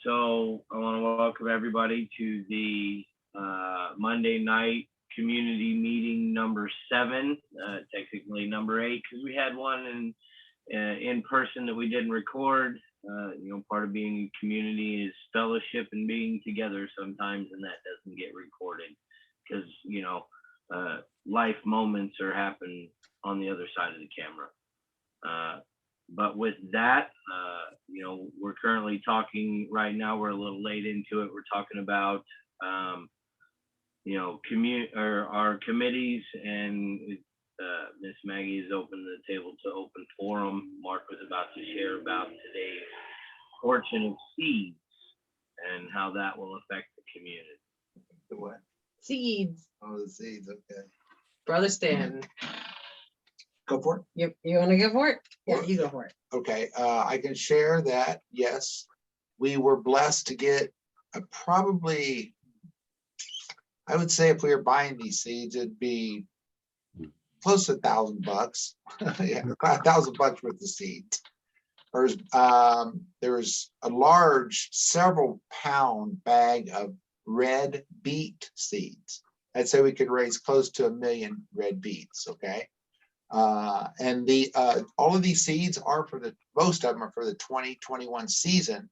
So I want to welcome everybody to the Monday night community meeting number 7, technically number 8, because we had one in person that we didn't record. Part of being a community is fellowship and being together sometimes, and that doesn't get recorded because life moments are happening on the other side of the camera. But with that, we're currently talking right now. We're a little late into it. We're talking about, our committees, and Miss Maggie has opened the table to open forum. Mark was about to share about today's fortune of seeds and how that will affect the community. The what? Seeds. Oh, the seeds. Okay. Brother Stan. Go for it. You want to go for it? Yeah, you go for it. Okay. I can share that. Yes, we were blessed to get probably, I would say if we were buying these seeds, it'd be close to $1,000. Yeah, $1,000 worth of seeds. There was a large several pound bag of red beet seeds. I'd say we could raise close to 1 million red beets. Okay. And all of these seeds are most of them are for the 2021 season.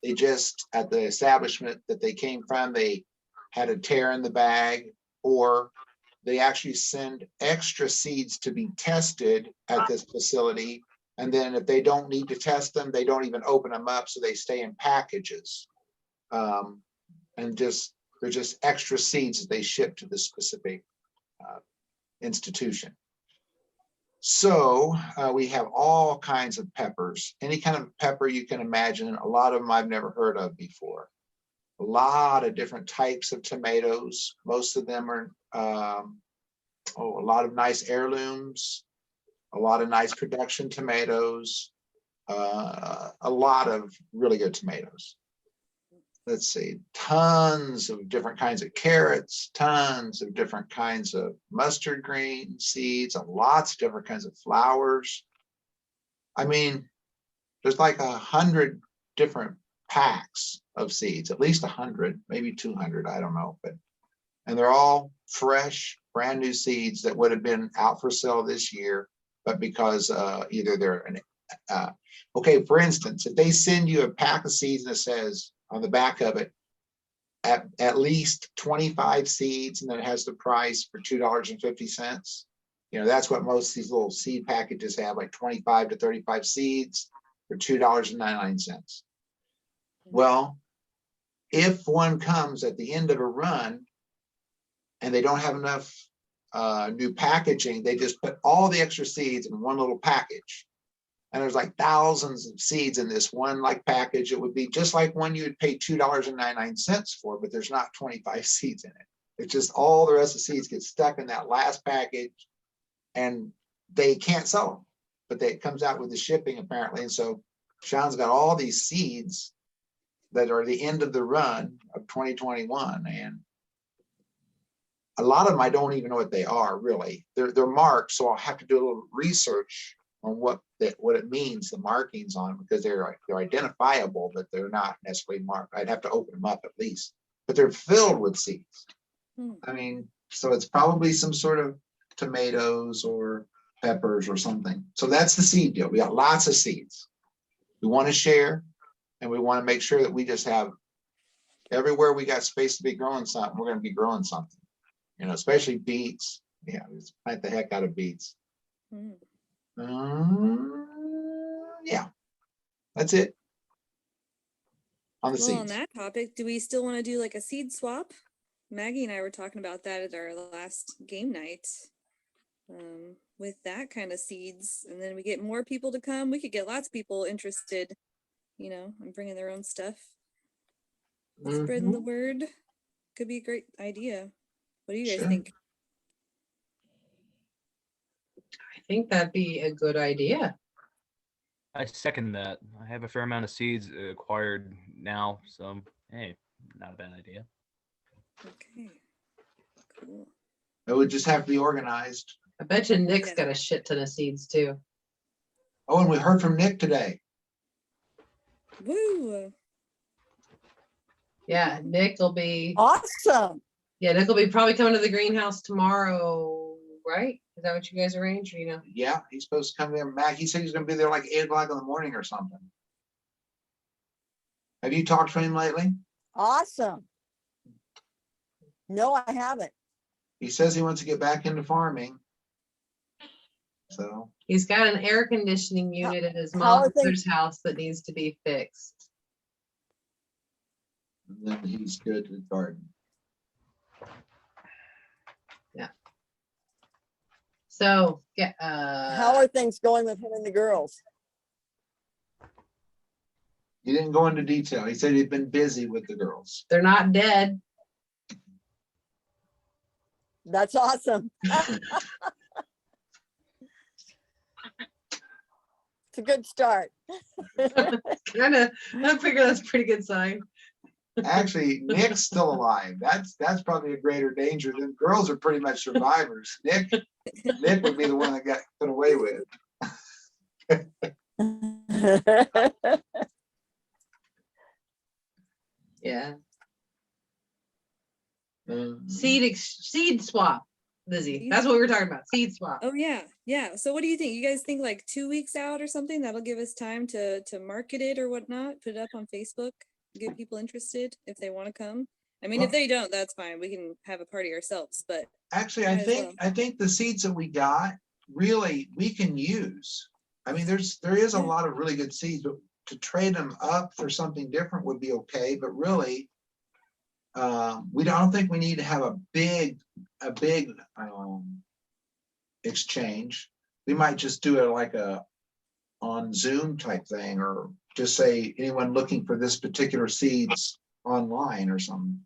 They just, at the establishment that they came from, they had a tear in the bag, or they actually send extra seeds to be tested at this facility. And then if they don't need to test them, they don't even open them up. So they stay in packages. And they're just extra seeds that they ship to the specific institution. So we have all kinds of peppers, any kind of pepper you can imagine. A lot of them I've never heard of before. A lot of different types of tomatoes. Most of them are a lot of nice heirlooms, a lot of nice production tomatoes, a lot of really good tomatoes. Let's see, tons of different kinds of carrots, tons of different kinds of mustard green seeds, and lots of different kinds of flowers. I mean, there's like 100 different packs of seeds, at least 100, maybe 200, I don't know. And they're all fresh, brand new seeds that would have been out for sale this year, but because either they're okay, for instance, if they send you a pack of seeds and it says on the back of it, at least 25 seeds, and then it has the price for $2.50. That's what most of these little seed packages have, like 25 to 35 seeds for $2.99. Well, if one comes at the end of a run and they don't have enough new packaging, they just put all the extra seeds in one little package. And there's like thousands of seeds in this one package. It would be just like one you would pay $2.99 for, but there's not 25 seeds in it. It's just all the rest of the seeds get stuck in that last package, and they can't sell them. But it comes out with the shipping apparently. And so Sean's got all these seeds that are the end of the run of 2021, and a lot of them I don't even know what they are really. They're marked, so I'll have to do a little research on what it means, the markings on them, because they're identifiable, but they're not necessarily marked. I'd have to open them up at least, but they're filled with seeds. I mean, so it's probably some sort of tomatoes or peppers or something. So that's the seed deal. We got lots of seeds. We want to share, and we want to make sure that we just have everywhere we got space to be growing something, we're going to be growing something, especially beets. Yeah, let's plant the heck out of beets. Yeah, that's it. On the seeds. On that topic, do we still want to do like a seed swap? Maggie and I were talking about that at our last game night. With that kind of seeds, and then we get more people to come. We could get lots of people interested, in bringing their own stuff. Spreading the word could be a great idea. What do you guys think? I think that'd be a good idea. I second that. I have a fair amount of seeds acquired now, so hey, not a bad idea. Okay, cool. It would just have to be organized. I bet you Nick's got a shit ton of seeds too. Oh, and we heard from Nick today. Woo! Yeah, Nick will be, Awesome. yeah, Nick will be probably coming to the greenhouse tomorrow, right? Is that what you guys arranged, or you know? Yeah, he's supposed to come there. Mac, he said he's gonna be there like 8 o'clock in the morning or something. Have you talked to him lately? Awesome. No, I haven't. He says he wants to get back into farming. So, He's got an air conditioning unit at his how are mother's house that needs to be fixed. and then he's good to garden. So, yeah, How are things going with him and the girls? He didn't go into detail. He said he'd been busy with the girls. they're not dead. That's awesome. It's a good start. Kind of, I figure that's a pretty good sign. Actually, Nick's still alive. That's probably a greater danger than girls are pretty much survivors. Nick would be the one that got put away with. Yeah. Mm. Seed swap, Lizzie. Seed That's what we were talking about. Seed swap. Oh yeah, yeah. So what do you think? You guys think like 2 weeks out or something? That'll give us time to market it or whatnot. Put it up on Facebook, get people interested if they want to come. I mean, if they don't, that's fine. We can have a party ourselves. But Actually, Might as I think the seeds that we got really we can use. I mean, there is a Yeah. lot of really good seeds, but to trade them up for something different would be okay. But really, I don't think we need to have a big exchange. We might just do it like on Zoom type thing, or just say anyone looking for this particular seeds online or something.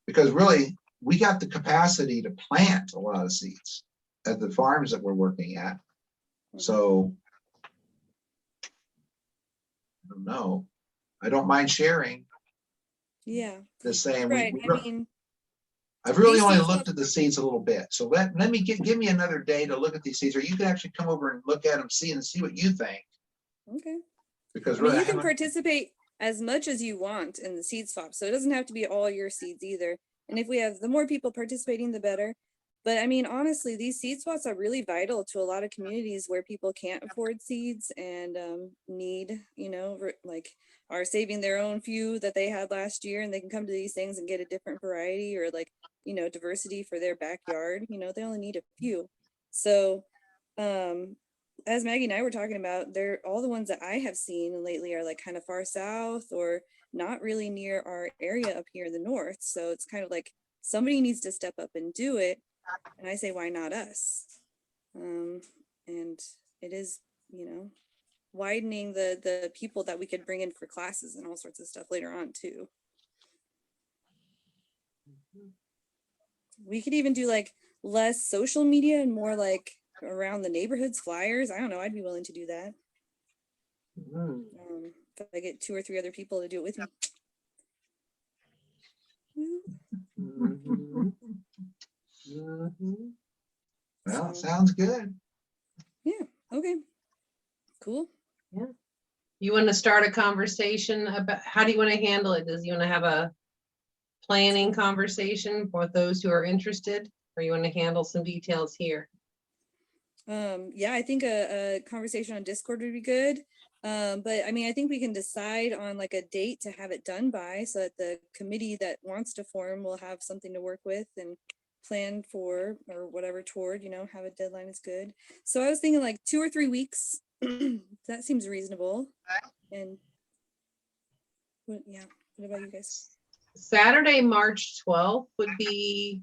Because really, we got the capacity to plant a lot of seeds at the farms that we're working at. So I don't know. I don't mind sharing. yeah, Just saying, right. I mean, I've really these only seeds looked at the seeds a little bit. So let me give me another day to look at these seeds, or you can actually come over and look at them, see what you think. okay. Because I mean, really, you can participate as much as you want in the seed swap, so it doesn't have to be all your seeds either. And if we have the more people participating, the better. But I mean, honestly, these seed swaps are really vital to a lot of communities where people can't afford seeds and need, like are saving their own few that they had last year, and they can come to these things and get a different variety or like, diversity for their backyard. They only need a few. So, as Maggie and I were talking about, they're all the ones that I have seen lately are like kind of far south or not really near our area up here in the north. So it's kind of like somebody needs to step up and do it. And I say, why not us? And it is, widening the people that we could bring in for classes and all sorts of stuff later on too. We could even do like less social media and more like around the neighborhoods, flyers. I don't know. I'd be willing to do that. If I get 2 or 3 other people to do it with me. Woo. well, it So, sounds good. yeah. Okay. Cool. You want to start a conversation about, how do you want to handle it? Does you want to have a planning conversation for those who are interested, or you want to handle some details here? Yeah, I think a conversation on Discord would be good. But I mean, I think we can decide on like a date to have it done by, so that the committee that wants to form will have something to work with and plan for, or whatever toward, have a deadline is good. So I was thinking like 2 or 3 weeks. That seems reasonable. And what about you guys? Saturday, March 12th would be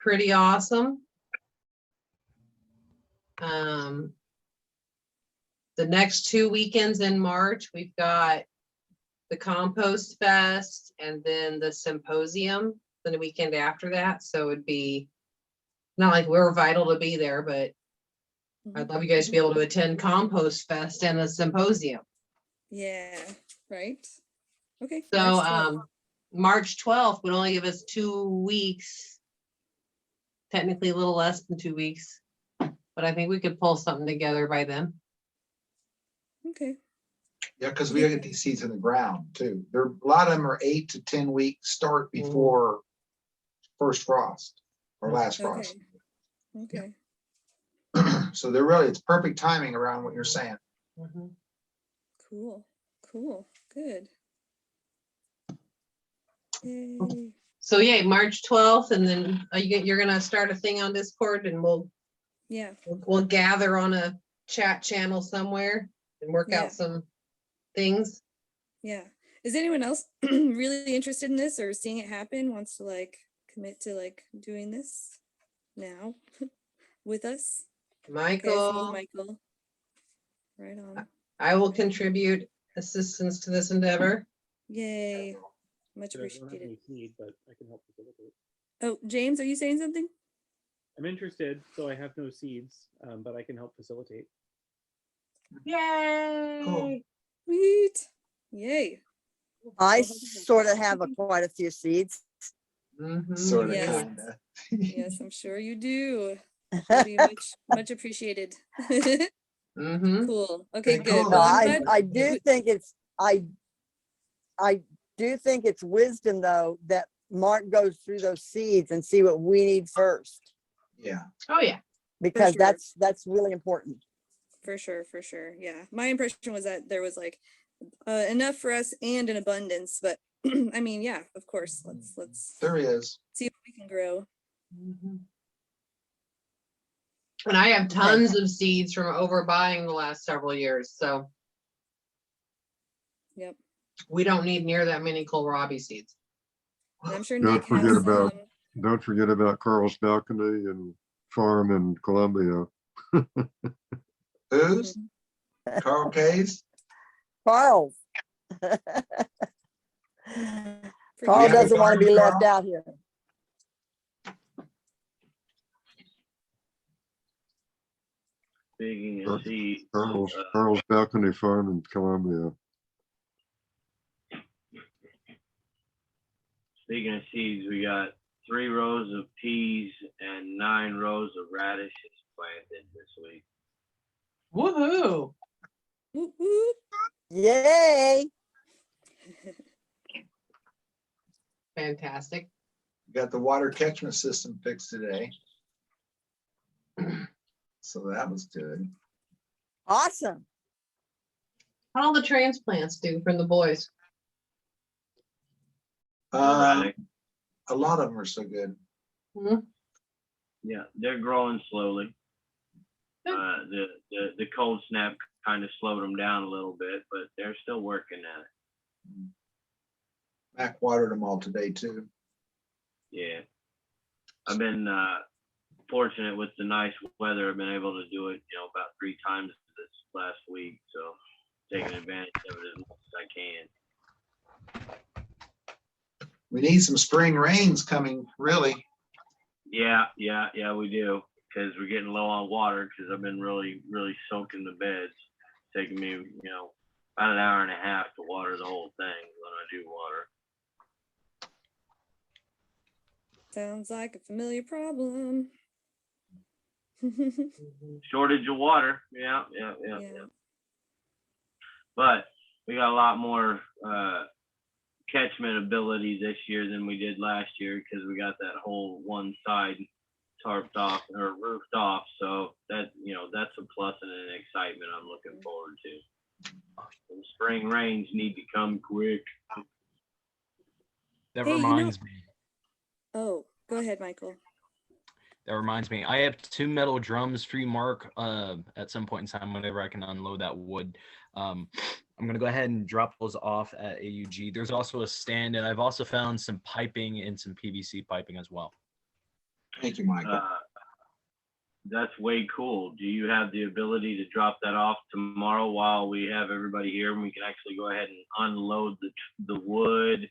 pretty awesome. The next 2 weekends in March, we've got the Compost Fest and then the symposium the weekend after that. So it'd be not like we're vital to be there, but I'd love you guys to be able to attend Compost Fest and the symposium. Yeah, right. Okay. So March 12th. March 12th would only give us 2 weeks, technically a little less than 2 weeks, but I think we could pull something together by then. Okay. Yeah, because we get these seeds in the ground too. A lot of them are 8 to 10 week start before first frost or last frost. Okay. So they're really, it's perfect timing around what you're saying. Cool. Good. Yay. So yeah, March 12th, and then you're gonna start a thing on Discord, and Yeah. we'll gather on a chat channel somewhere and work Yeah. out some things. Yeah. Is anyone else really interested in this or seeing it happen, wants to like commit to like doing this now with us? Okay, I see Michael, Michael. Right on. I will contribute assistance to this endeavor. Yay. Much But I don't have appreciated. any seed, but I can help facilitate. Oh, James, are you saying something? I'm interested, so I have no seeds, but I can help facilitate. Yay! Cool. Sweet. Yay. I sort of have quite a few seeds. Sort of, Yes. kind of. Yes, I'm sure you do. That'd be much appreciated. Cool. Okay, Okay, good. cool. No, Well, I'm I, glad- I do think I do think it's wisdom though that Mark goes through those seeds and see what we need first, Yeah. Oh, yeah. because sure. that's really important. For sure. Yeah. My impression was that there was like enough for us and an abundance, but I mean, yeah, of course. Let's There is. see what we can grow. And I have tons of seeds from overbuying the last several years, so Yep. we don't need near that many kohlrabi seeds. And I'm sure Don't Nick forget has about- some. Don't forget about Carl's Balcony and Farm in Columbia. Who's? Carl K's? Carl. for Carl you. doesn't want to be Carl? left out here. Speaking of seeds, Carl's Balcony Farm in Columbia. speaking of seeds, we got 3 rows of peas and 9 rows of radishes planted this week. Woohoo! Whoop, whoop. Yay. Fantastic. Got the water catchment system fixed today. So that was good. Awesome. How all the transplants do from the boys? Erratic. A lot of them are so good. Yeah, they're growing slowly. Good. The cold snap kind of slowed them down a little bit, but they're still working at it. Mac watered them all today too. Yeah. I've been fortunate with the nice weather. I've been able to do it, about 3 times this last week. So taking advantage of it as much as I can. We need some spring rains coming, really. Yeah, we do. Because we're getting low on water because I've been really, really soaking the beds. Taking me, about an hour and a half to water the whole thing when I do water. Sounds like a familiar problem. Shortage of water. Yeah. But we got a lot more catchment ability this year than we did last year because we got that whole one side tarped off or roofed off. So that, that's a plus and an excitement I'm looking forward to. The spring rains need to come quick. That Hey, reminds me. Oh, go ahead, Michael. That reminds me. I have 2 metal drums for you, Mark. At some point in time, whenever I can unload that wood, I'm gonna go ahead and drop those off at AUG. There's also a stand, and I've also found some piping and some PVC piping as well. Thank you, Michael. That's way cool. Do you have the ability to drop that off tomorrow while we have everybody here and we can actually go ahead and unload the wood,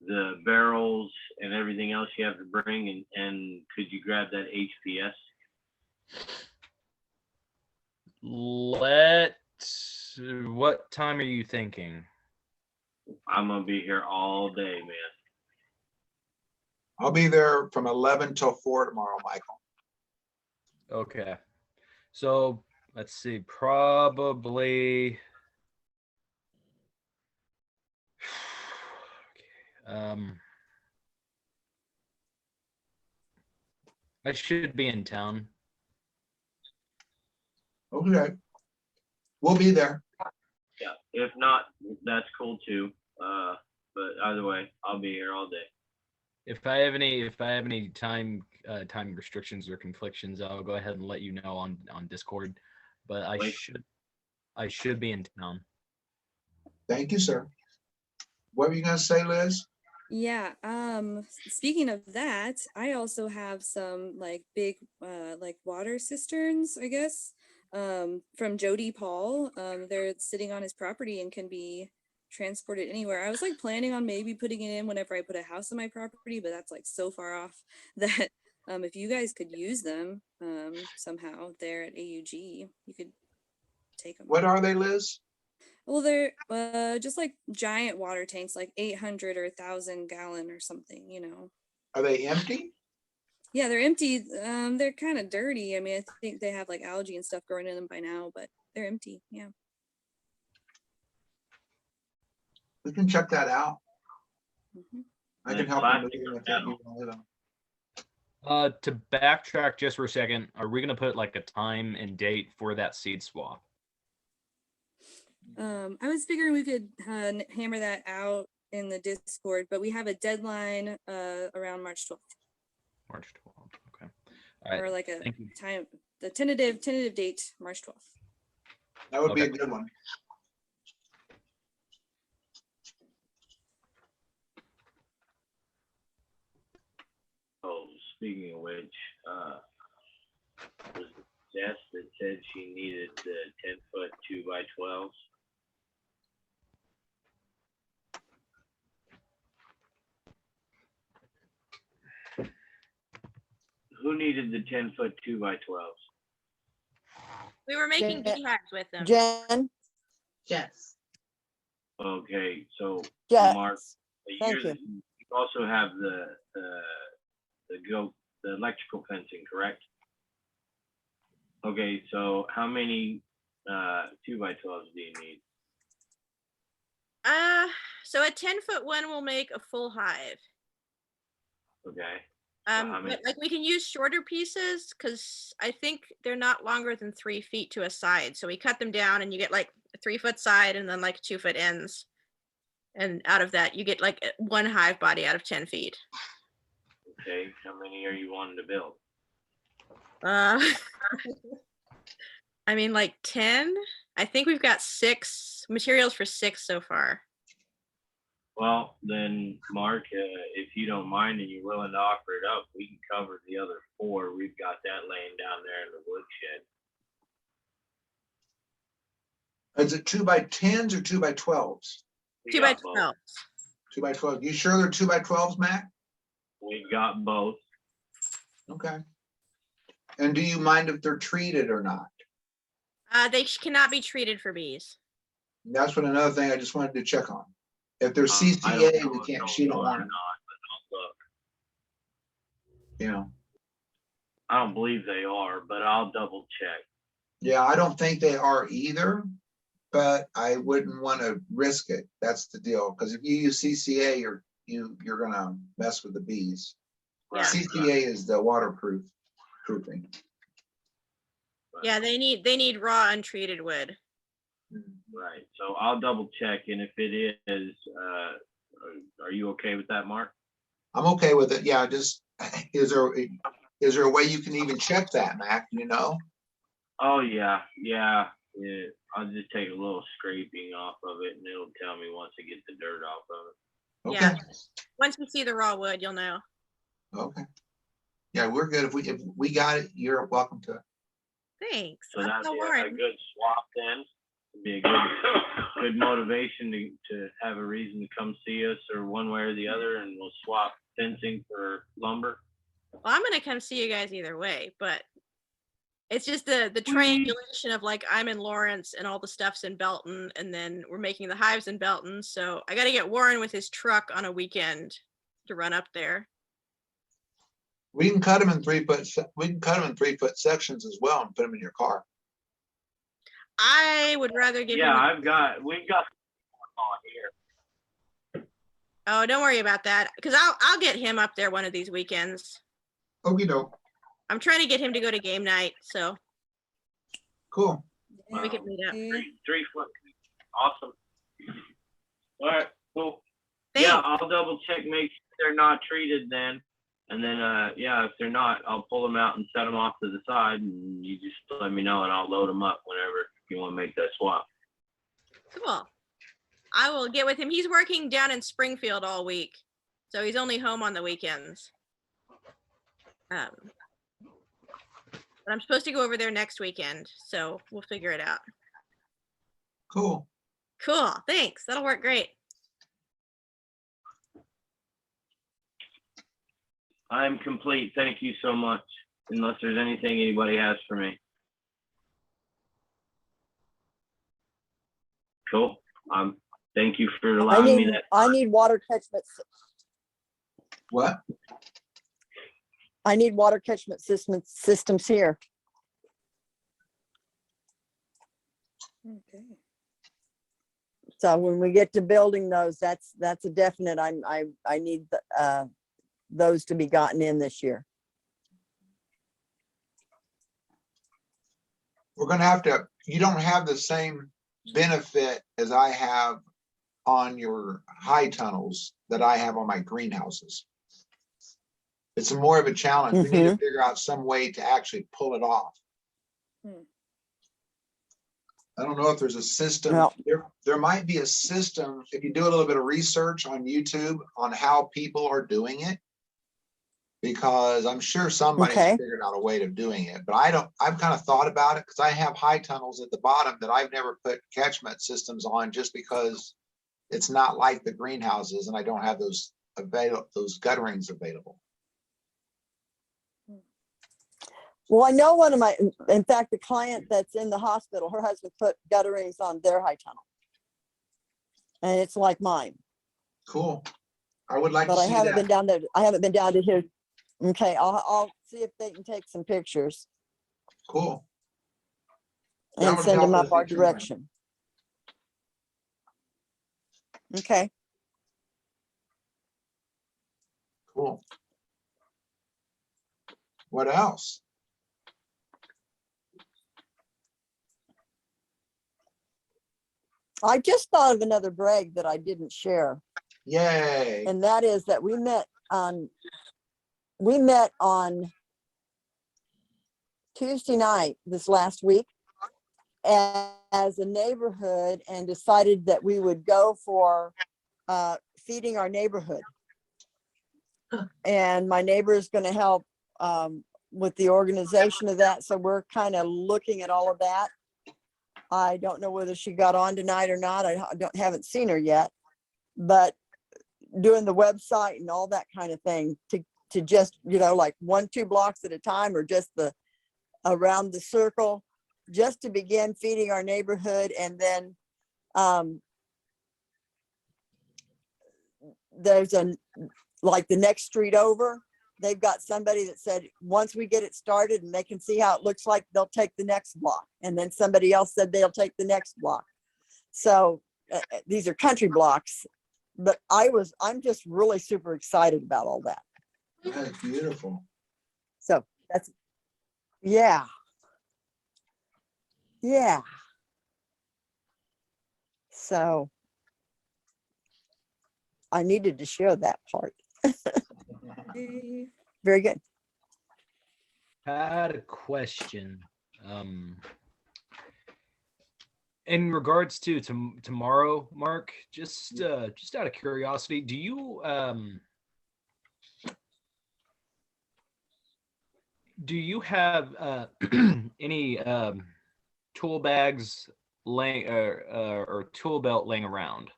the barrels and everything else you have to bring, and could you grab that HPS? What time are you thinking? I'm gonna be here all day, man. I'll be there from 11 till 4 tomorrow, Michael. Okay. So let's see, probably I should be in town. Okay. We'll be there. Yeah, if not, that's cool too. But either way, I'll be here all day. If I have any time restrictions or conflictions, I'll go ahead and let you know on Discord. But Wait. I should be in town. Thank you, sir. What were you gonna say, Liz? Yeah, speaking of that, I also have some like big like water cisterns, I guess, from Jody Paul. They're sitting on his property and can be transported anywhere. I was like planning on maybe putting it in whenever I put a house on my property, but that's like so far off that if you guys could use them somehow there at AUG, you could take them. What are they, Liz? Well, they're just like giant water tanks, like 800 or 1,000 gallon or something, you know. Are they empty? Yeah, they're empty. They're kind of dirty. I mean, I think they have like algae and stuff growing in them by now, but they're empty. Yeah. We can check that out. Mhm. I can help you with it. To backtrack just for a second, are we gonna put like a time and date for that seed swap? I was figuring we could hammer that out in the Discord, but we have a deadline around March 12th. March 12th. Okay. All right. Or like a Thank you. time, the tentative date, March 12th. That would be a Okay. good one. Oh, speaking of which, was it Jess that said she needed the 10-foot 2x12s? Who needed the 10-foot 2x12s? We were making Jen- beehives with them. Jen, Yes. Okay, so yes, Mark, thank you you. also have the electrical fencing, correct? Okay, so how many 2x12s do you need? So a 10-foot one will make a full hive. Okay, how many- But like we can use shorter pieces because I think they're not longer than 3 feet to a side. So we cut them down and you get like a 3-foot side and then like 2-foot ends. And out of that, you get like one hive body out of 10 feet. okay, how many are you wanting to build? I mean, like 10. I think we've got 6 materials for 6 so far. Well, then, Mark, if you don't mind and you're willing to offer it up, we can cover the other 4. We've got that laying down there in the woodshed. Is it 2x10s or 2x12s? We 2 by got both. 12. 2x12. You sure they're 2x12s, Mac? We've got both. Okay. And do you mind if they're treated or not? They cannot be treated for bees. That's what another thing I just wanted to check on. If they're I don't CCA, know we if can't, those she don't are want or it, not, but I'll look. you know. I don't believe they are, but I'll double check. Yeah, I don't think they are either, but I wouldn't want to risk it. That's the deal. Because if you use CCA, you're gonna mess with the bees. Yeah. CCA is the waterproof proofing. Yeah, they need raw untreated wood. Right, so I'll double check, and if it is, are you okay with that, Mark? I'm okay with it. Yeah, just, is there a way you can even check that, Mac, you know? Oh, yeah. I'll just take a little scraping off of it, and it'll tell me once I get the dirt off of it. Yeah. Okay, Once you see the raw wood, you'll know. okay. Yeah, we're good. If we got it, you're welcome to it. Thanks. So That's that'd no be a worry. good swap then. It'd be a good motivation to have a reason to come see us, or one way or the other, and we'll swap fencing for lumber. Well, I'm gonna come see you guys either way, but it's just the triangulation of like I'm in Lawrence and all the stuff's in Belton, and then we're making the hives in Belton. So I got to get Warren with his truck on a weekend to run up there. We can cut them in 3-foot, we can cut them in 3-foot sections as well and put them in your car. I would rather give Yeah, him. we've got on here. Oh, don't worry about that, because I'll get him up there one of these weekends. Okey doke, I'm trying to get him to go to game night, so cool. we could meet up. Yeah. Three foot. Awesome. All right, cool. Yeah, Thanks. I'll double check, make sure they're not treated then. And then, yeah, if they're not, I'll pull them out and set them off to the side and you just let me know and I'll load them up whenever you want to make that swap. Cool. I will get with him. He's working down in Springfield all week, so he's only home on the weekends. But I'm supposed to go over there next weekend, so we'll figure it out. Cool. Cool. Thanks. That'll work great. I'm complete. Thank you so much. Unless there's anything anybody has for me. Cool. Thank you for allowing me that. I need water catchment. What? I need water catchment systems here. Okay. So when we get to building those, that's a definite. I need those to be gotten in this year. We're gonna have to, you don't have the same benefit as I have on your high tunnels that I have on my greenhouses. It's more of a challenge. We need to figure out some way to actually pull it off. I don't know if there's a system. Well- There might be a system, if you do a little bit of research on YouTube on how people are doing it. Because I'm sure somebody's Okay. figured out a way of doing it, but I've kind of thought about it because I have high tunnels at the bottom that I've never put catchment systems on just because it's not like the greenhouses and I don't have those gutterings available. Well, I know one of my, in fact, the client that's in the hospital, her husband put gutterings on their high tunnel. And it's like mine, Cool. I would like to but I see haven't been that. down there. I haven't been down to here. Okay, I'll see if they can take some pictures Cool. That and would send them help up us our determine. direction. Okay, Cool. What else? I just thought of another brag that I didn't share. Yay. And that is that we met on Tuesday night this last week as a neighborhood and decided that we would go for feeding our neighborhood. And my neighbor is going to help with the organization of that. So we're kind of looking at all of that. I don't know whether she got on tonight or not. I haven't seen her yet, but doing the website and all that kind of thing to just, like 1-2 blocks at a time, or just around the circle, just to begin feeding our neighborhood. And then there's like the next street over, they've got somebody that said, once we get it started and they can see how it looks like, they'll take the next block. And then somebody else said they'll take the next block. So these are country blocks, but I'm just really super excited about all that. That's beautiful. So that's, yeah. Yeah. So I needed to share that part. Yay. Very good. I had a question. In regards to tomorrow, Mark, just out of curiosity, do you have any tool bags laying or tool belt laying around?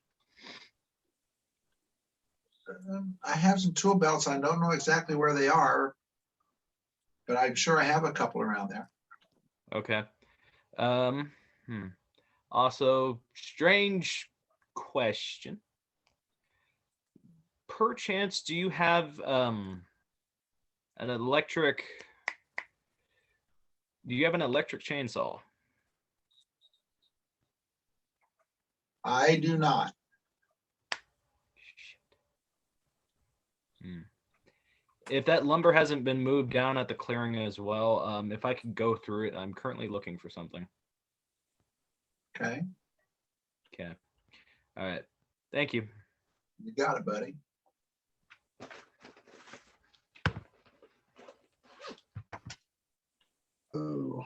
I have some tool belts. I don't know exactly where they are, but I'm sure I have a couple around there. Okay. Also, strange question. Perchance, do you have an electric chainsaw? I do not. if that lumber hasn't been moved down at the clearing as well, if I could go through it, I'm currently looking for something. Okay, Okay. All right. Thank you. you got it, buddy. Oh,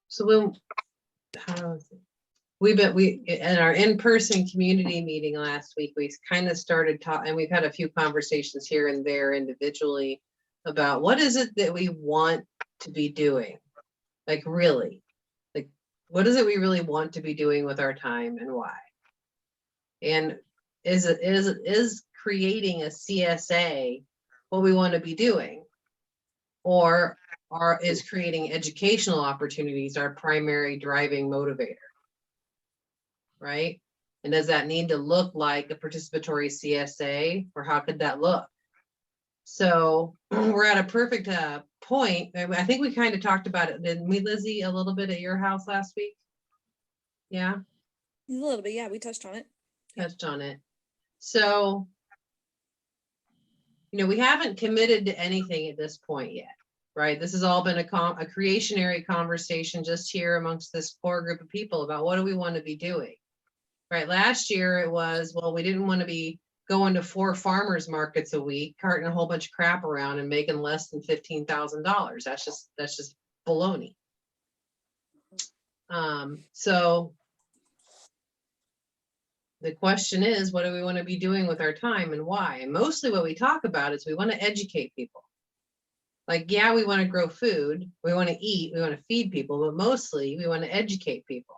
So we at our in-person community meeting last week, we kind of started talking, and we've had a few conversations here and there individually about what is it that we want to be doing? Like really, like what is it we really want to be doing with our time and why? And is creating a CSA what we want to be doing? Or is creating educational opportunities our primary driving motivator? Right? And does that need to look like a participatory CSA, or how could that look? So we're at a perfect point. I think we kind of talked about it, didn't we, Lizzie, a little bit at your house last week? Yeah, A little bit, yeah, we touched on it. touched on it. So, we haven't committed to anything at this point yet, right? This has all been a creationary conversation just here amongst this core group of people about what do we want to be doing, right? Last year it was, well, we didn't want to be going to 4 farmers markets a week, carting a whole bunch of crap around and making less than $15,000. That's just baloney. So the question is, what do we want to be doing with our time and why? And mostly what we talk about is we want to educate people. Like, yeah, we want to grow food, we want to eat, we want to feed people, but mostly we want to educate people.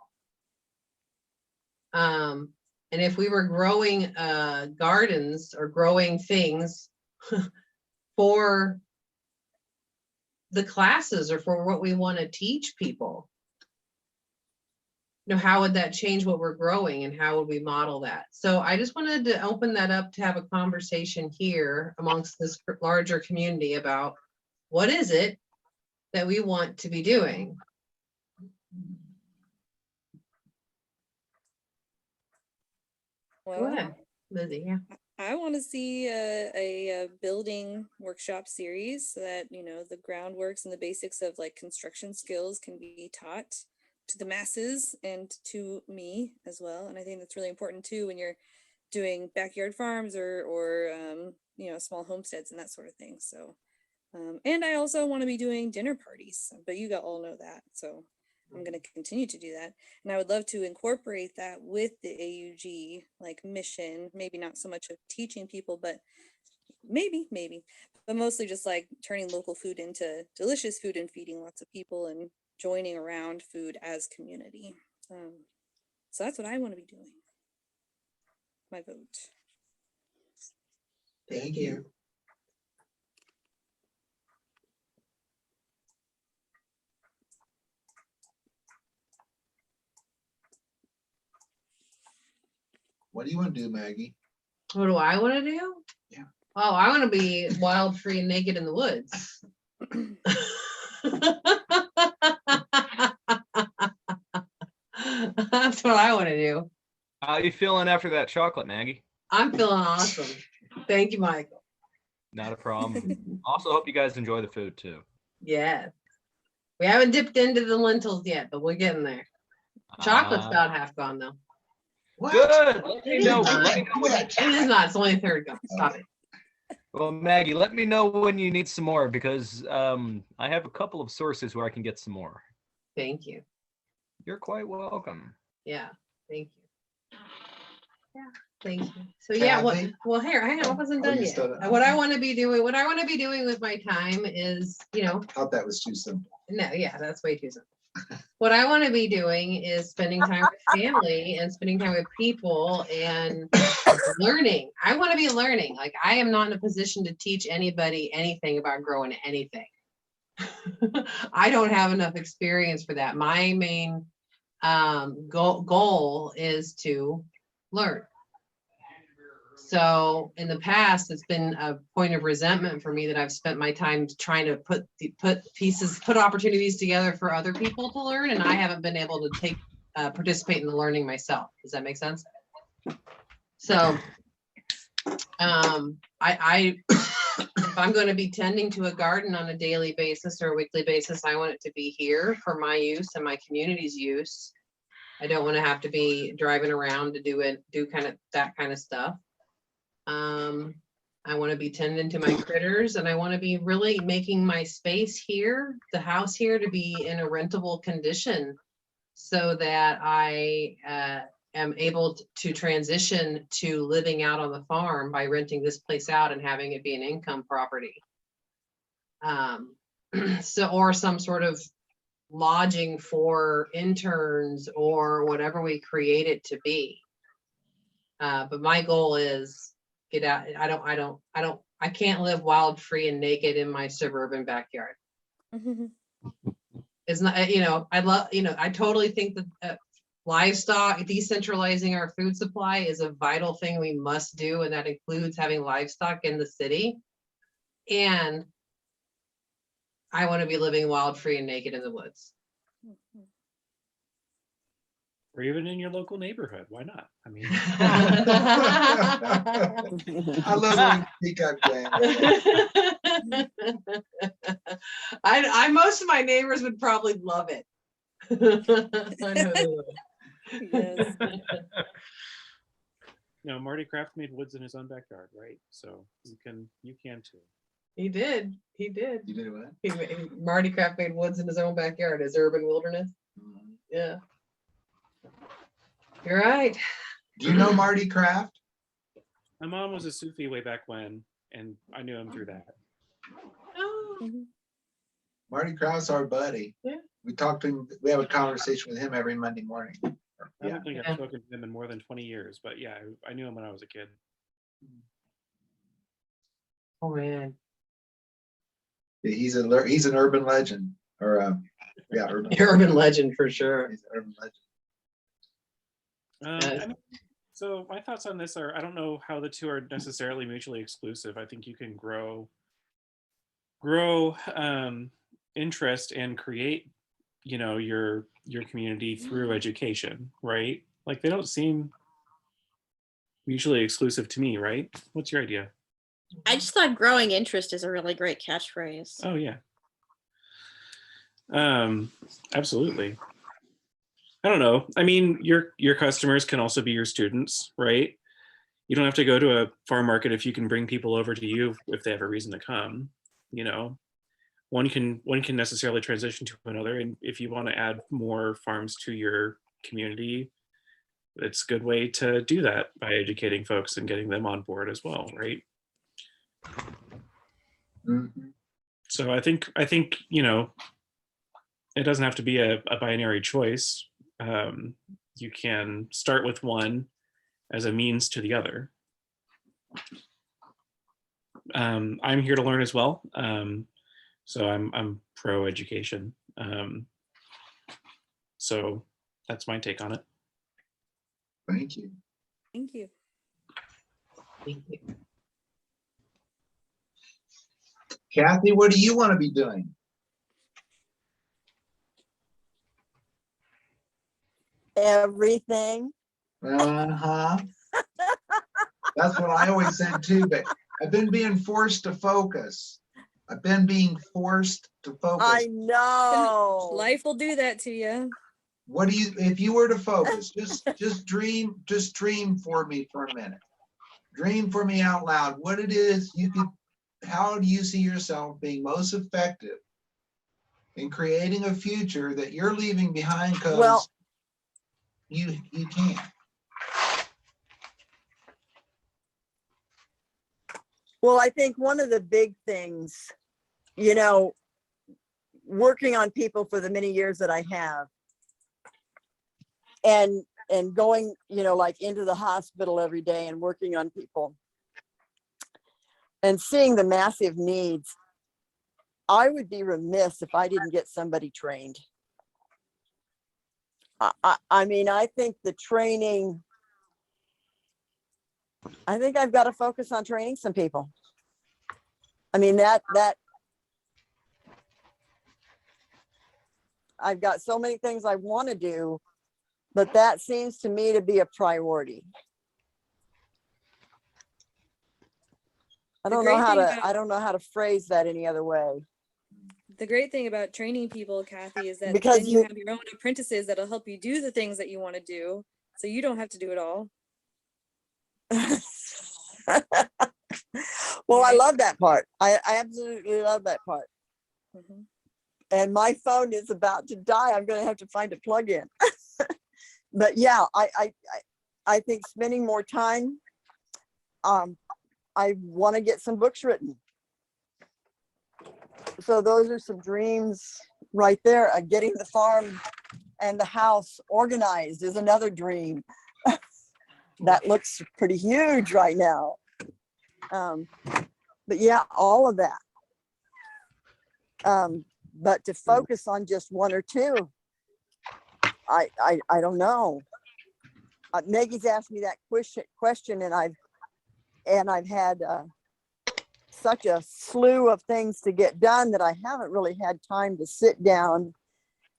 And if we were growing gardens or growing things for the classes or for what we want to teach people, how would that change what we're growing and how would we model that? So I just wanted to open that up to have a conversation here amongst this larger community about what is it that we want to be doing? Go Well, ahead, Lizzie. Yeah. I want to see a building workshop series so that, the groundworks and the basics of like construction skills can be taught to the masses and to me as well. And I think that's really important too when you're doing backyard farms or small homesteads and that sort of thing. So, and I also want to be doing dinner parties, but you all know that. So I'm going to continue to do that. And I would love to incorporate that with the AUG like mission, maybe not so much of teaching people, but maybe, but mostly just like turning local food into delicious food and feeding lots of people and joining around food as community. So that's what I want to be doing. My vote. thank you. What do you want to do, Maggie? What do I want to do? Yeah. Oh, I want to be wild, free, and naked in the woods. That's what I want to do. How you feeling after that chocolate, Maggie? I'm feeling awesome. Thank you, Michael. Not a problem. Also hope you guys enjoy the food too. Yes. We haven't dipped into the lentils yet, but we're getting there. Chocolate's about half gone though. What? Good. Let me It know. is not. Let me know when, It is not. It's only a third gone. Stop it. well, Maggie, let me know when you need some more because I have a couple of sources where I can get some more. Thank you. You're quite welcome. Yeah. Thank you. Yeah. Thank you. So yeah, Kathy? well here, hang on, I wasn't Oh, done you yet. still don't- What I want to be doing with my time is, Thought that was too simple. no, yeah, that's way too simple. What I want to be doing is spending time with family and spending time with people and learning. I want to be learning. Like I am not in a position to teach anybody anything about growing anything. I don't have enough experience for that. My main goal is to learn. So in the past, it's been a point of resentment for me that I've spent my time trying to put opportunities together for other people to learn, and I haven't been able to participate in the learning myself. Does that make sense? So I if I'm going to be tending to a garden on a daily basis or a weekly basis, I want it to be here for my use and my community's use. I don't want to have to be driving around to do kind of that kind of stuff. I want to be tending to my critters, and I want to be really making my space here, the house here, to be in a rentable condition so that I am able to transition to living out on the farm by renting this place out and having it be an income property. So, or some sort of lodging for interns or whatever we create it to be. But my goal is get out. I can't live wild, free and naked in my suburban backyard. It's not, I totally think that livestock, decentralizing our food supply is a vital thing we must do. And that includes having livestock in the city. And I want to be living wild, free and naked in the woods. Or even in your local neighborhood. Why not? I mean, I love when you speak up, James. I most of my neighbors would probably love it. I know they would. Yes. you know, Marty Kraft made woods in his own backyard, right? So you can too. He did. You did what? Marty Kraft made woods in his own backyard, his urban wilderness. Yeah. You're right. Do you know Marty Kraft? My mom was a Sufi way back when, and I knew him through that. Oh, Mhm. Marty Kraft's our buddy. Yeah. We talk to him, we have a conversation with him every Monday morning. I Yeah. don't think Yeah. I've spoken to him in more than 20 years, but yeah, I knew him when I was a kid. Oh man. He's an urban legend, or yeah, Urban legend for sure. He's an urban legend. I mean, so my thoughts on this are, I don't know how the two are necessarily mutually exclusive. I think you can grow interest and create, your community through education, right? Like they don't seem mutually exclusive to me, right? What's your idea? I just thought growing interest is a really great catchphrase. Oh yeah. Absolutely. I don't know. I mean, your customers can also be your students, right? You don't have to go to a farm market if you can bring people over to you if they have a reason to come. One can necessarily transition to another, and if you want to add more farms to your community, it's a good way to do that by educating folks and getting them on board as well, right? Mhm. So I think it doesn't have to be a binary choice. You can start with one as a means to the other. I'm here to learn as well, so I'm pro education. So that's my take on it. Thank you. Thank you. Kathy, what do you want to be doing? Everything. Uh-huh. That's what I always said too, but I've been being forced to focus. I know. Life will do that to you. What do you, if you were to focus, just dream for me for a minute. Dream for me out loud what it is how do you see yourself being most effective in creating a future that you're leaving behind because Well, you can't. Well, I think one of the big things, working on people for the many years that I have, and going, like into the hospital every day and working on people and seeing the massive needs, I would be remiss if I didn't get somebody trained. I mean, I think the training, I think I've got to focus on training some people. I mean, that I've got so many things I want to do, but that seems to me to be a priority. I The don't know great how thing to, about- I don't know how to phrase that any other way. The great thing about training people, Kathy, is that Because then you you- have your own apprentices that'll help you do the things that you want to do. So you don't have to do it all. Well, I Right. love that part. I absolutely love that part. Mhm. And my phone is about to die. I'm going to have to find a plug-in. But yeah, I think spending more time. I want to get some books written. So those are some dreams right there. Getting the farm and the house organized is another dream. That looks pretty huge right now. But yeah, all of that. But to focus on just one or two, I don't know. Maggie's asked me that question, and I've had such a slew of things to get done that I haven't really had time to sit down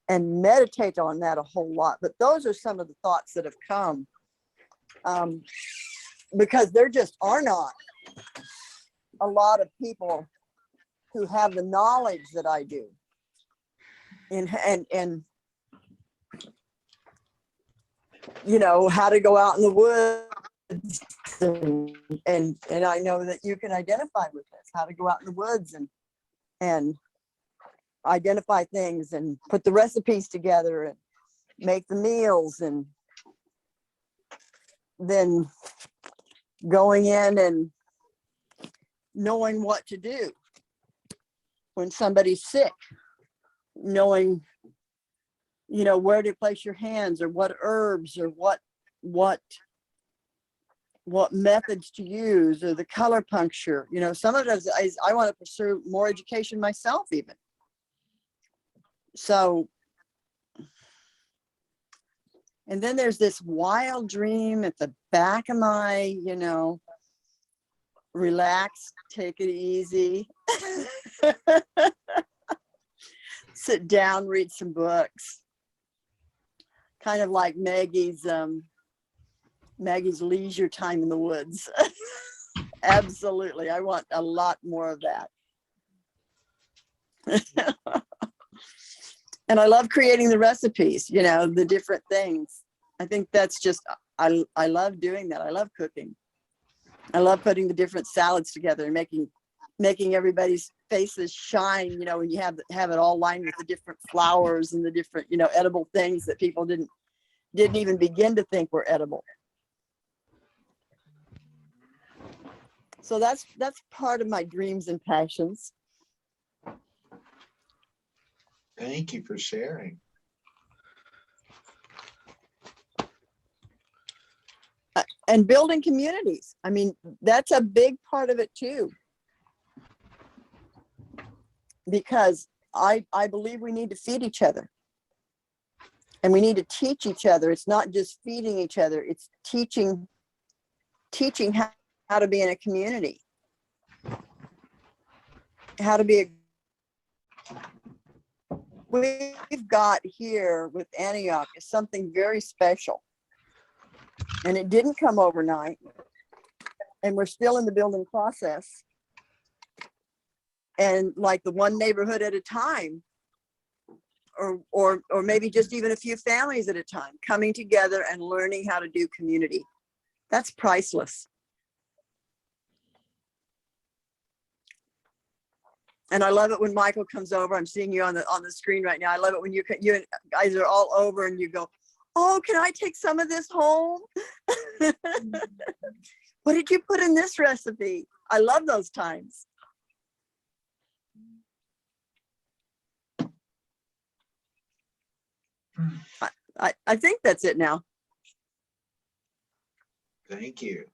and meditate on that a whole lot. But those are some of the thoughts that have come, because there just are not a lot of people who have the knowledge that I do. And you know, how to go out in the woods, and I know that you can identify with this, how to go out in the woods and identify things and put the recipes together and make the meals, and then going in and knowing what to do when somebody's sick, knowing, you know, where to place your hands, or what herbs, or what methods to use, or the color puncture. You know, some of those I want to pursue more education myself even. So, and then there's this wild dream at the back of my, you know, relax, take it easy, sit down, read some books, kind of like Maggie's leisure time in the woods. Absolutely, I want a lot more of that. And I love creating the recipes, you know, the different things. I think that's just, I love doing that. I love cooking. I love putting the different salads together and making everybody's faces shine, you know, when you have it all lined with the different flowers and the different, you know, edible things that people didn't even begin to think were edible. So that's part of my dreams and passions. Thank you for sharing. And building communities. I mean, that's a big part of it too. Because I believe we need to feed each other. And we need to teach each other. It's not just feeding each other, it's teaching how to be in a community. How to be we've got here with Antioch is something very special. And it didn't come overnight. And we're still in the building process. And like the one neighborhood at a time, or maybe just even a few families at a time, coming together and learning how to do community. That's priceless. And I love it when Michael comes over. I'm seeing you on the screen right now. I love it when you guys are all over and you go, "Oh, can I take some of this home?" What did you put in this recipe? I love those times. I think that's it now. Thank you.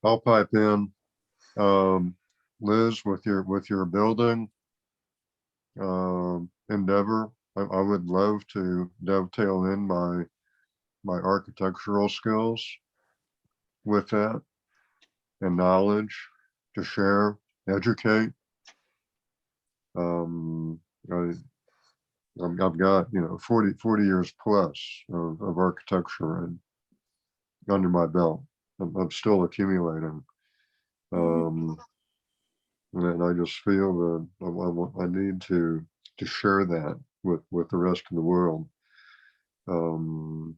I'll pipe in. Liz, with your building endeavor, I would love to dovetail in my architectural skills with that, and knowledge to share, educate. I I've got, 40 years plus of architecture and under my belt. I'm still accumulating. And I just feel that I need to share that with the rest of the world. And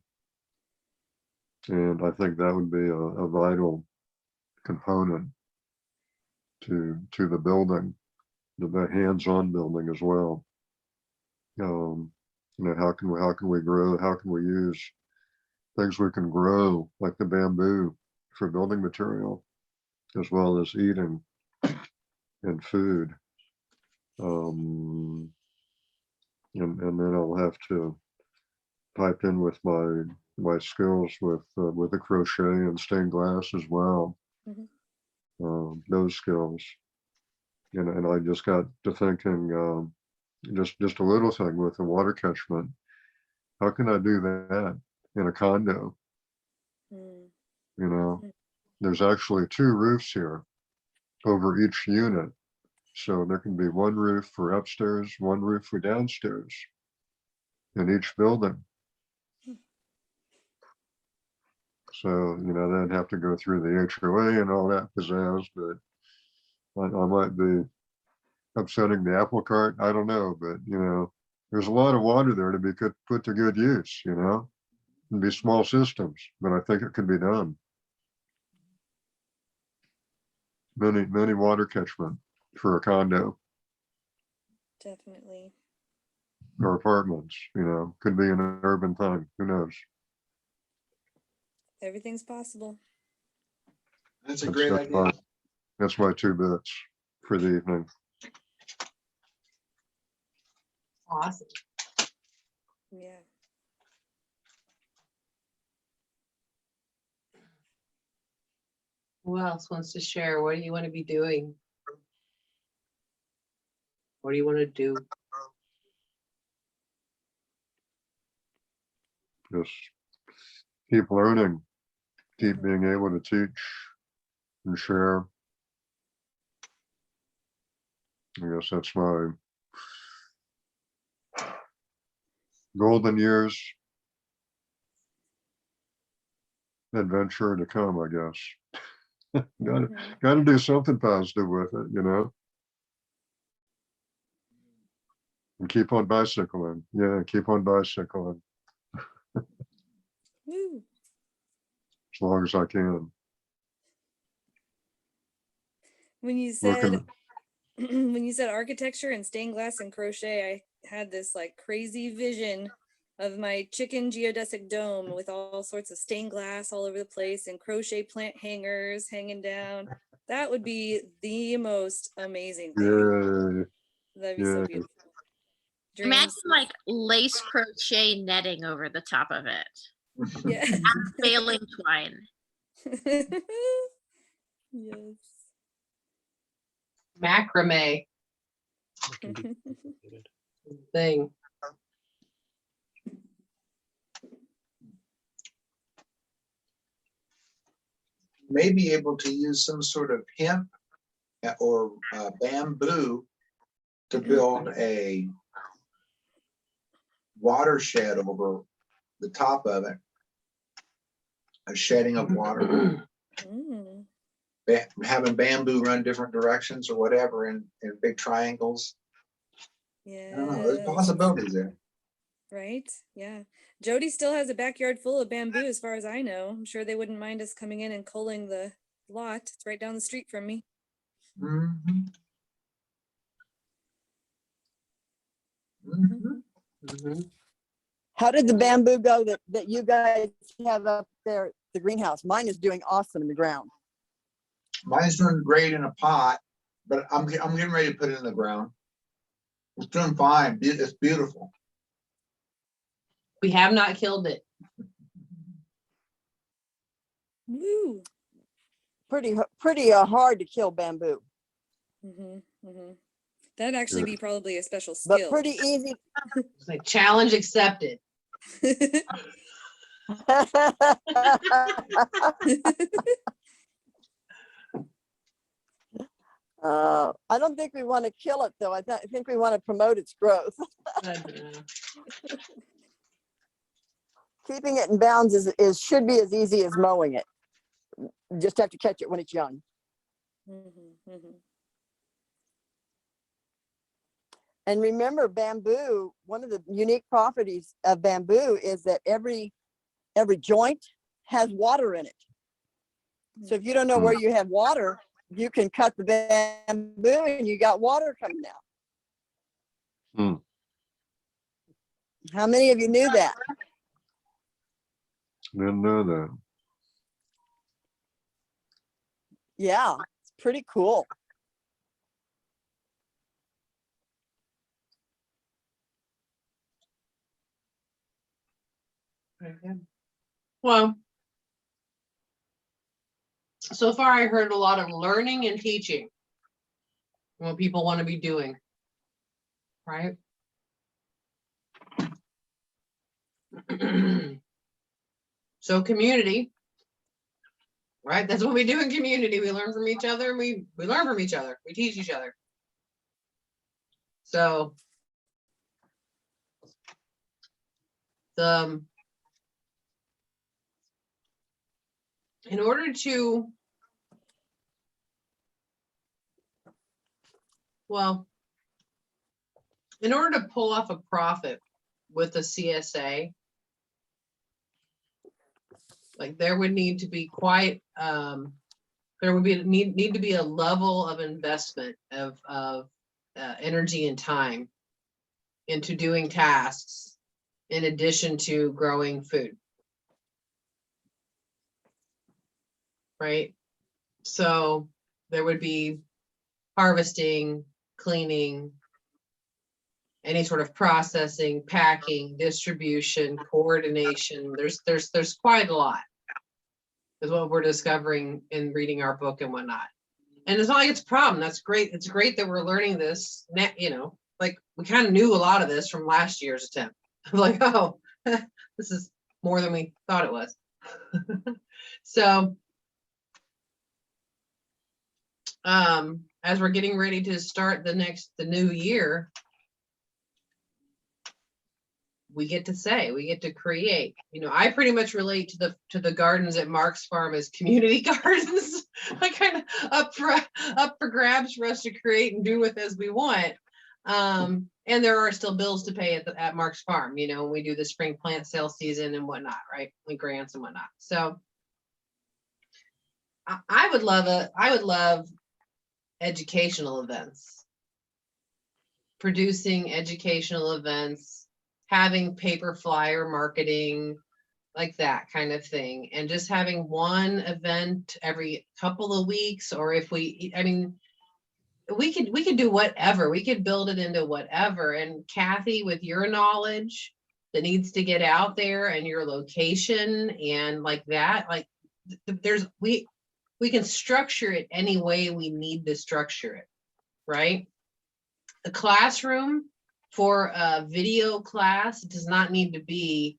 I think that would be a vital component to the building, the hands-on building as well. How can we grow? How can we use things we can grow, like the bamboo, for building material, as well as eating and food. And then I'll have to pipe in with my skills with the crochet and stained glass as well. Those skills. And I just got to thinking, just a little thing with the water catchment. How can I do that in a condo? There's actually 2 roofs here over each unit. So there can be one roof for upstairs, one roof for downstairs in each building. So, they'd have to go through the HOA and all that pizzazz, but I might be upsetting the apple cart. I don't know, but, there's a lot of water there to be put to good use, and be small systems, but I think it can be done. Many water catchment for a condo Definitely. or apartments, could be an urban thing. Who knows? Everything's possible. That's a great idea. That's my 2 bits for the evening. Awesome. Yeah. Who else wants to share? What do you want to be doing? What do you want to do? Just keep learning, keep being able to teach and share. I guess that's my golden years adventure to come, I guess. Gotta do something positive with it, and keep on bicycling. Yeah, keep on bicycling. Woo. As long as I can. When you said when you said architecture and stained glass and crochet, I had this like crazy vision of my chicken geodesic dome with all sorts of stained glass all over the place and crochet plant hangers hanging down. That would be the most amazing thing. Yeah. That'd be so Yeah. beautiful. Imagine Dreams. like lace crochet netting over the top of it. Yeah. Baling twine. Yes. Macrame That can be complicated. thing. May be able to use some sort of hemp or bamboo to build a watershed over the top of it. A shedding of water. Mm. Having bamboo run different directions or whatever in big triangles. Yeah. I don't know, there's possibilities there. Right? Yeah. Jody still has a backyard full of bamboo as far as I know. I'm sure they wouldn't mind us coming in and culling the lot. It's right down the street from me. Mhm. Mhm. Mhm. How did the bamboo go that you guys have up there at the greenhouse? Mine is doing awesome in the ground. Mine's doing great in a pot, but I'm getting ready to put it in the ground. It's doing fine. It's beautiful. We have not killed it. Woo. Pretty hard to kill bamboo, That'd actually be probably a special but skill. pretty easy. It's like challenge accepted. I don't think we want to kill it though. I think we want to promote its growth. Keeping it in bounds should be as easy as mowing it. You just have to catch it when it's young. And remember, bamboo, one of the unique properties of bamboo is that every joint has water in it. So if you don't know where you have water, you can cut the bamboo and you got water coming out. Hmm. How many of you knew that? Didn't know that. Yeah, it's pretty cool. Very good. Well, so far I heard a lot of learning and teaching. What people want to be doing, right? So community, right? That's what we do in community. We learn from each other. We learn from each other. We teach each other. So in order to, well, in order to pull off a profit with the CSA, like there would need to be quite, there would be need to be a level of investment of energy and time into doing tasks in addition to growing food. Right? So there would be harvesting, cleaning, any sort of processing, packing, distribution, coordination. There's quite a lot, is what we're discovering in reading our book and whatnot. And it's not like it's a problem. That's great. It's great that we're learning this. You know, like we kind of knew a lot of this from last year's attempt. Like, oh, this is more than we thought it was. So as we're getting ready to start the new year, we get to create. You know, I pretty much relate to the gardens at Mark's Farm as community gardens. I kind of up for grabs for us to create and do with as we want. And there are still bills to pay at Mark's Farm. You know, we do the spring plant sale season and whatnot, right? Like grants and whatnot. So I would love educational events, producing educational events, having paper flyer marketing, like that kind of thing, and just having one event every couple of weeks. Or if we could do whatever. We could build it into whatever. And Kathy, with your knowledge that needs to get out there and your location and like that, like we can structure it any way we need to structure it, right? The classroom for a video class does not need to be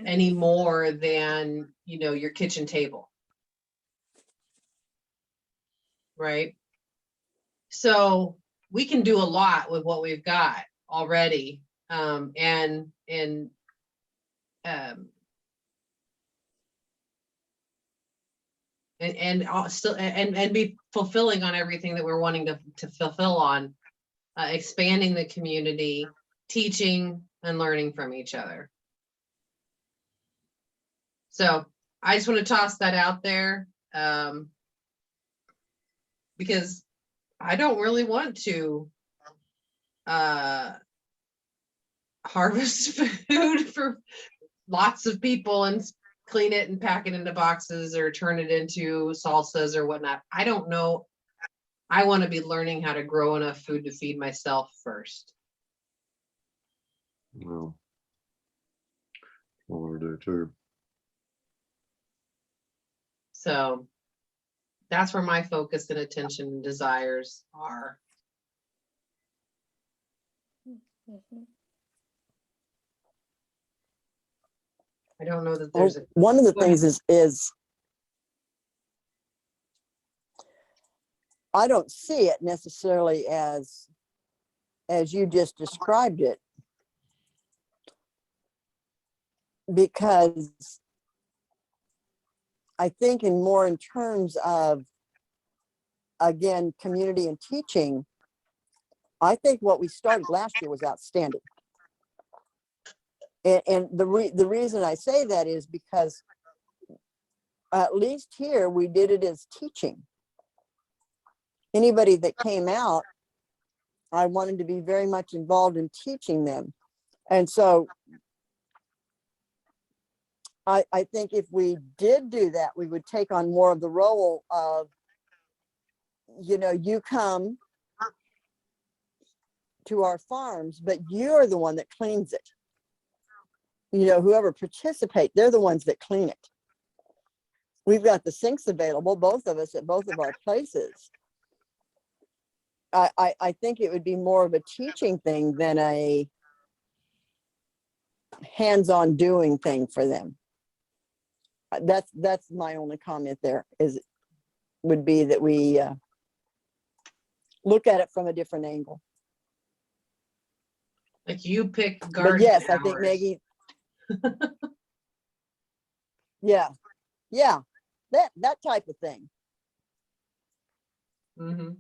any more than, you know, your kitchen table, right? So we can do a lot with what we've got already, and still and be fulfilling on everything that we're wanting to fulfill on, expanding the community, teaching and learning from each other. So I just want to toss that out there, because I don't really want to harvest food for lots of people and clean it and pack it into boxes or turn it into salsas or whatnot. I don't know. I want to be learning how to grow enough food to feed myself first. Well, I want to do too. So that's where my focus and attention and desires are. I don't know that there's one of the things is I don't see it necessarily as you just described it, because I think in terms of, again, community and teaching, I think what we started last year was outstanding. And the reason I say that is because at least here we did it as teaching. Anybody that came out, I wanted to be very much involved in teaching them. And so I think if we did do that, we would take on more of the role of, you know, you come to our farms, but you're the one that cleans it. You know, whoever participate, they're the ones that clean it. We've got the sinks available, both of us at both of our places. I think it would be more of a teaching thing than a hands-on doing thing for them. That's my only comment there, would be that we look at it from a different angle. Like you pick But garden yes, I think hours. Maggie. Yeah, that type of thing. Mm-hmm.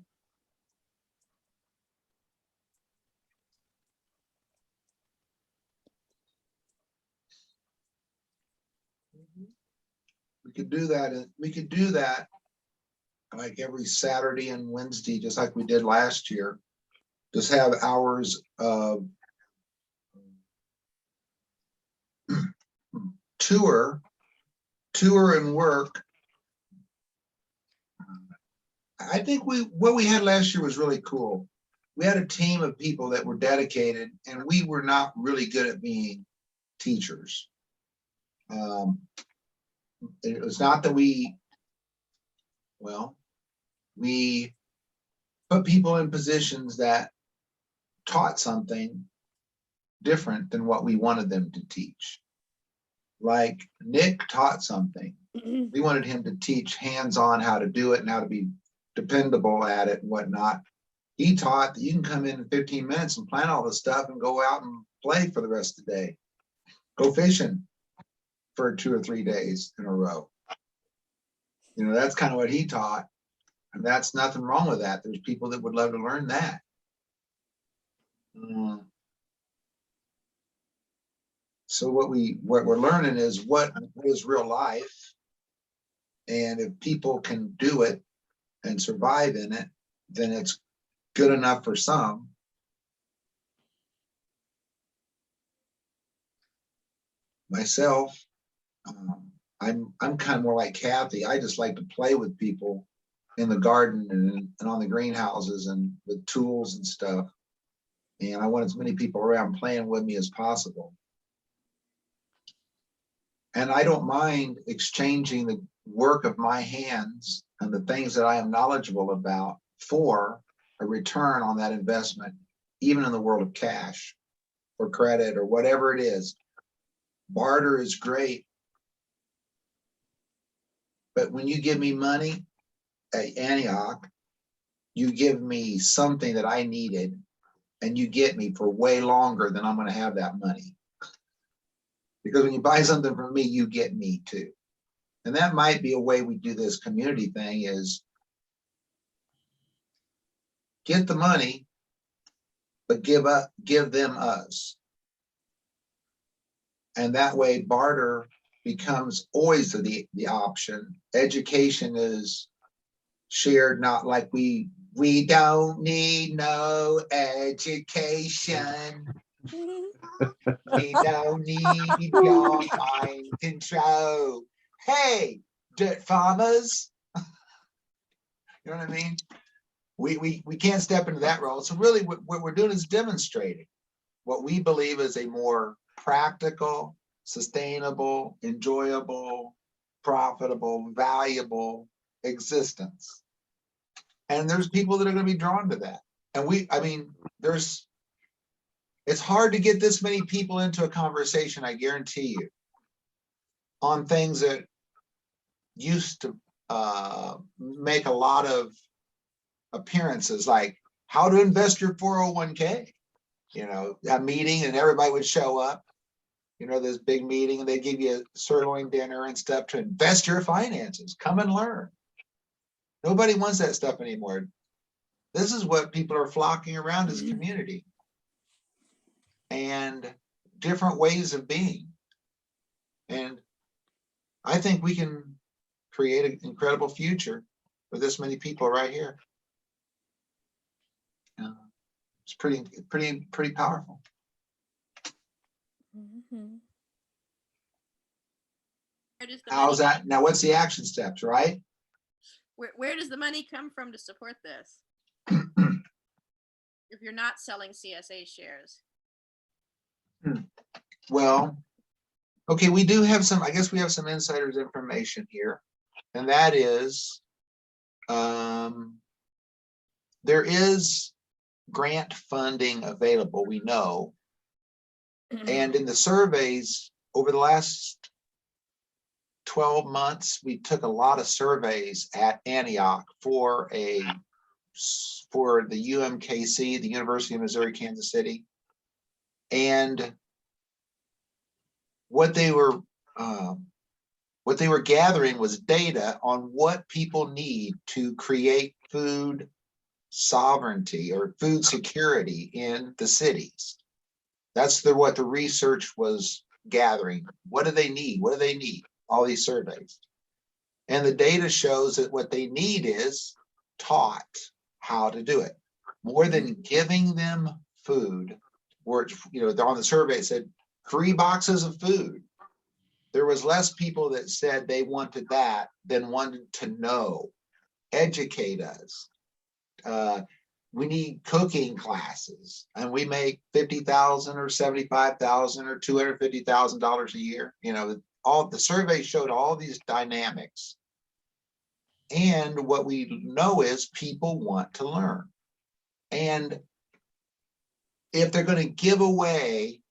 We could do that. We could do that like every Saturday and Wednesday, just like we did last year. Just have hours of tour and work. I think what we had last year was really cool. We had a team of people that were dedicated, and we were not really good at being teachers. It was not that we put people in positions that taught something different than what we wanted them to teach. Like Nick taught something. We wanted him to teach hands-on how to do it and how to be dependable at it and whatnot. He taught that you can come in 15 minutes and plan all this stuff and go out and play for the rest of the day. Go fishing for 2 or 3 days in a row. You know, that's kind of what he taught. And that's nothing wrong with that. There's people that would love to learn that. So what we're learning is what is real life. And if people can do it and survive in it, then it's good enough for some. Myself, I'm kind of more like Kathy. I just like to play with people in the garden and on the greenhouses and with tools and stuff. And I want as many people around playing with me as possible. And I don't mind exchanging the work of my hands and the things that I am knowledgeable about for a return on that investment, even in the world of cash or credit or whatever it is. Barter is great. But when you give me money at Antioch, you give me something that I needed, and you get me for way longer than I'm going to have that money. Because when you buy something from me, you get me too. And that might be a way we do this community thing, is get the money, but give them us. And that way barter becomes always the option. Education is shared, not like we don't need no education. We don't need your mind control. Hey, dirt farmers. You know what I mean? We can't step into that role. So really what we're doing is demonstrating what we believe is a more practical, sustainable, enjoyable, profitable, valuable existence. And there's people that are going to be drawn to that. And it's hard to get this many people into a conversation, I guarantee you, on things that used to make a lot of appearances, like how to invest your 401k. You know, a meeting and everybody would show up. this big meeting, and they give you a sirloin dinner and stuff to invest your finances. Come and learn. Nobody wants that stuff anymore. This is what people are flocking around as a community. And different ways of being. And I think we can create an incredible future with this many people right here. It's pretty powerful. Mhm. Where does the How's money, that? Now, what's the action steps, right? where does the money come from to support this? If you're not selling CSA shares. Well, okay, we do have some, I guess we have some insider's information here. And that is, there is grant funding available, we know. And in the surveys over the last 12 months, we took a lot of surveys at Antioch for the UMKC, the University of Missouri, Kansas City. And what they were gathering was data on what people need to create food sovereignty or food security in the cities. That's what the research was gathering. What do they need? What do they need? All these surveys. And the data shows that what they need is taught how to do it. More than giving them food, or, on the survey it said 3 boxes of food. There was less people that said they wanted that than wanted to know, educate us. We need cooking classes, and we make $50,000 or $75,000 or $250,000 a year. All the survey showed all these dynamics. And what we know is people want to learn. And if they're going to give away,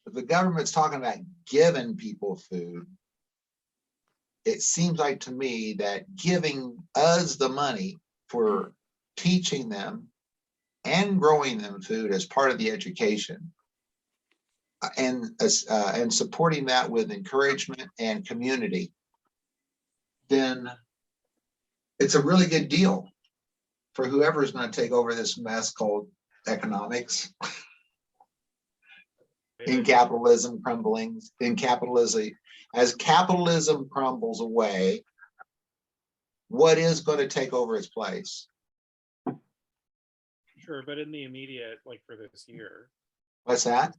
if the government's talking about giving people food, it seems like to me that giving us the money for teaching them and growing them food as part of the education, and supporting that with encouragement and community, then it's a really good deal for whoever's going to take over this mess called economics. In capitalism crumbling, as capitalism crumbles away, what is going to take over its place? Sure, but in the immediate, like for this year, What's that?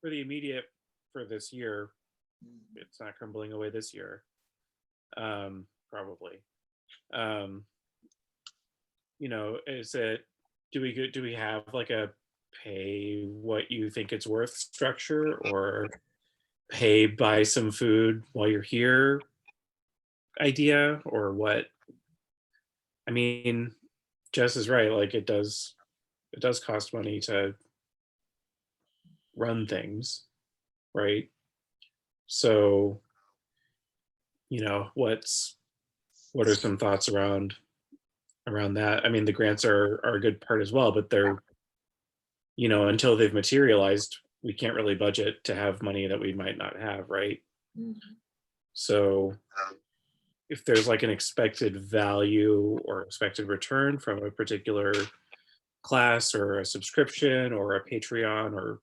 for the immediate for this year, it's not crumbling away this year. Probably. Is it, do we have like a pay what you think it's worth structure, or pay buy some food while you're here idea, or what? I mean, Jess is right, like it does cost money to run things, right? So, what are some thoughts around that? I mean, the grants are a good part as well, but they're, until they've materialized, we can't really budget to have money that we might not have, right? So if there's like an expected value or expected return from a particular class or a subscription or a Patreon or,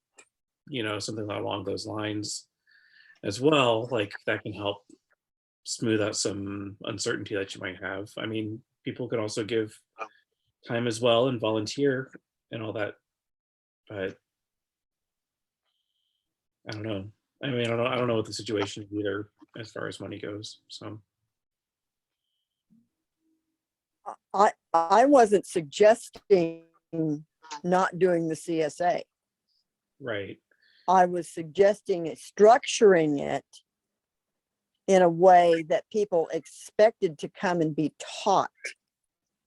something along those lines as well, like that can help smooth out some uncertainty that you might have. I mean, people can also give time as well and volunteer and all that, but I don't know. I mean, I don't know what the situation is either as far as money goes. So I wasn't suggesting not doing the CSA. right. I was suggesting structuring it in a way that people expected to come and be taught,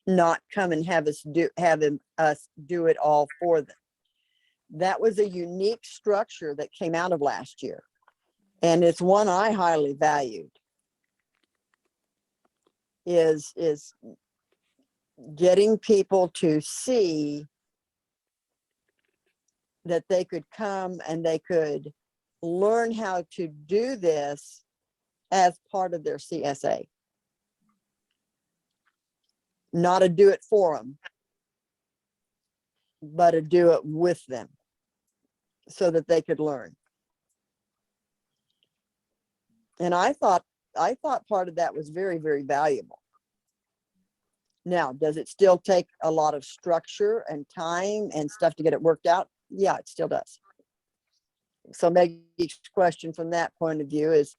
not come and have us do it all for them. That was a unique structure that came out of last year, and it's one I highly valued. Is getting people to see that they could come and they could learn how to do this as part of their CSA. Not to do it for them, but to do it with them so that they could learn. And I thought part of that was very, very valuable. Now, does it still take a lot of structure and time and stuff to get it worked out? Yeah, it still does. So Maggie's question from that point of view is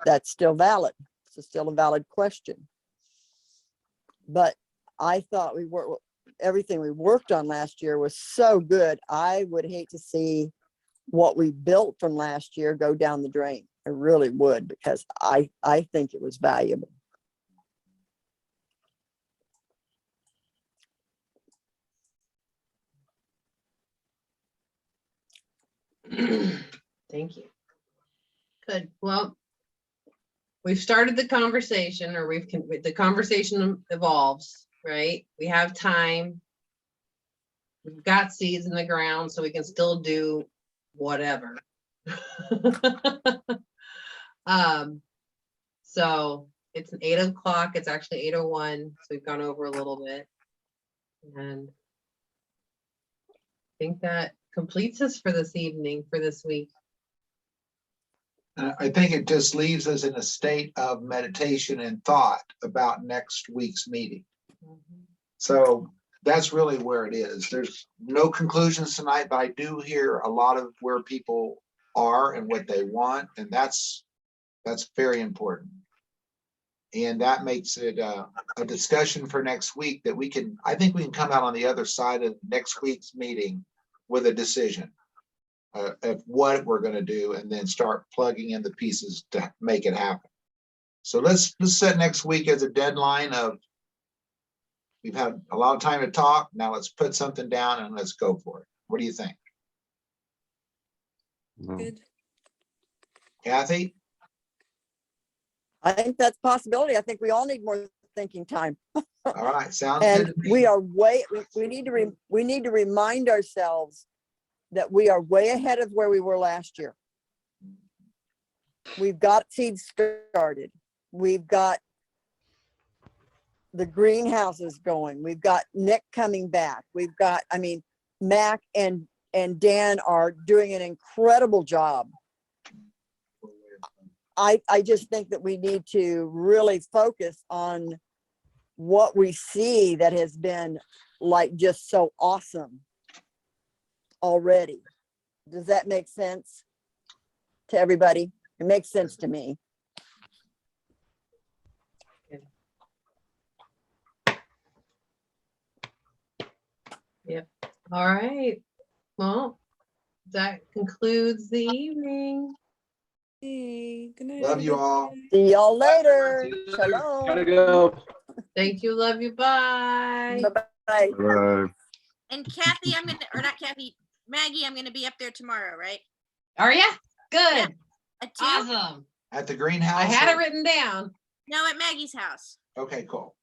that still valid? It's still a valid question. But I thought everything we worked on last year was so good. I would hate to see what we built from last year go down the drain. I really would, because I think it was valuable. Thank you. Good. Well, we've started the conversation, or the conversation evolves, right? We have time. We've got seeds in the ground, so we can still do whatever. So it's 8 o'clock. It's actually 8:01. So we've gone over a little bit. And I think that completes us for this evening, for this week. I think it just leaves us in a state of meditation and thought about next week's meeting. So that's really where it is. There's no conclusions tonight, but I do hear a lot of where people are and what they want, and that's very important. And that makes it a discussion for next week that I think we can come out on the other side of next week's meeting with a decision of what we're going to do, and then start plugging in the pieces to make it happen. So let's set next week as a deadline of, we've had a lot of time to talk. Now let's put something down and let's go for it. What do you think? Good. Kathy? I think that's a possibility. I think we all need more thinking time. All right, sounds And good to me. we are we need to remind ourselves that we are way ahead of where we were last year. We've got seeds started. We've got the greenhouses going. We've got Nick coming back. We've got, Mac and Dan are doing an incredible job. I just think that we need to really focus on what we see that has been like just so awesome already. Does that make sense to everybody? It makes sense to me. Yep. All right. Well, that concludes the evening. Hey, good night. Love you all. See y'all later. Gotta Shalom. go. Thank you. Love you. Bye. Bye-bye. Bye. And Kathy, or not Kathy, Maggie, I'm gonna be up there tomorrow, right? Are ya? Good. At 2? Awesome. At the greenhouse? I had it written down. No, at Maggie's house. Okay, cool.